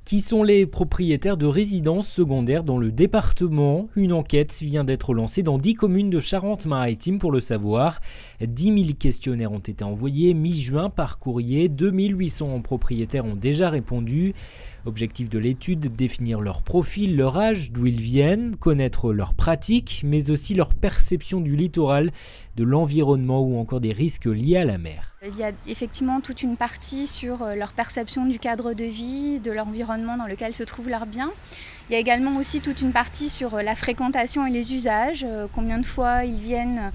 Qui sont les propriétaires de résidences secondaires dans le département? Une enquête vient d'être lancée dans 10 communes de Charente-Maritime pour le savoir. 10 000 questionnaires ont été envoyés mi-juin par courrier. 2800 propriétaires ont déjà répondu. Objectif de l'étude, définir leur profil, leur âge, d'où ils viennent, connaître leurs pratiques, mais aussi leur perception du littoral, de l'environnement ou encore des risques liés à la mer. Il y a effectivement toute une partie sur leur perception du cadre de vie, de l'environnement dans lequel se trouvent leurs biens. Il y a également aussi toute une partie sur la fréquentation et les usages, combien de fois ils viennent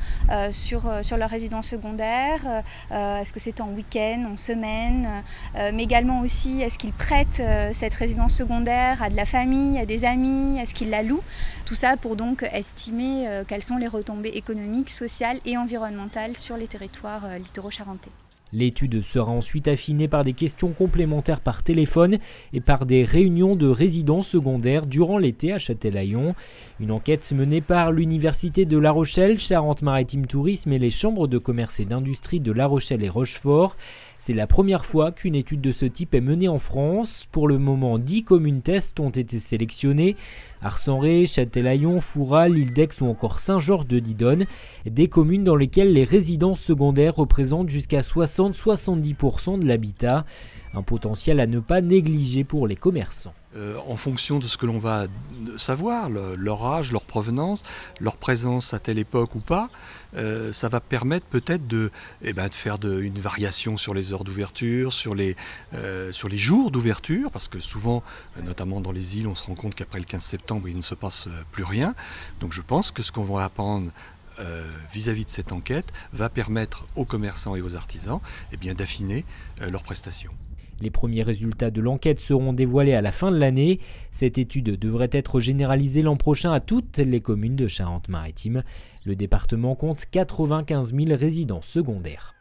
sur leur résidence secondaire, est-ce que c'est en week-end, en semaine, mais également aussi est-ce qu'ils prêtent cette résidence secondaire à de la famille, à des amis, est-ce qu'ils la louent. Tout ça pour donc estimer quelles sont les retombées économiques, sociales et environnementales sur les territoires littoraux charentais. L'étude sera ensuite affinée par des questions complémentaires par téléphone et par des réunions de résidents secondaires durant l'été à Châtelaillon. Une enquête menée par l'Université de La Rochelle, Charente-Maritime Tourisme et les chambres de commerce et d'industrie de La Rochelle et Rochefort. C'est la première fois qu'une étude de ce type est menée en France. Pour le moment, 10 communes tests ont été sélectionnées. Arcenré, Châtelaillon, Foural, Île-d'Aix ou encore Saint-Georges-de-Didonne. Des communes dans lesquelles les résidences secondaires représentent jusqu'à 60-70% de l'habitat. Un potentiel à ne pas négliger pour les commerçants. En fonction de ce que l'on va savoir, leur âge, leur provenance, leur présence à telle époque ou pas, ça va permettre peut-être de faire une variation sur les heures d'ouverture, sur les jours d'ouverture, parce que souvent, notamment dans les îles, on se rend compte qu'après le 15 septembre, il ne se passe plus rien. Donc je pense que ce qu'on va apprendre vis-à-vis de cette enquête va permettre aux commerçants et aux artisans d'affiner leurs prestations. Les premiers résultats de l'enquête seront dévoilés à la fin de l'année. Cette étude devrait être généralisée l'an prochain à toutes les communes de Charente-Maritime. Le département compte 95 000 résidences secondaires.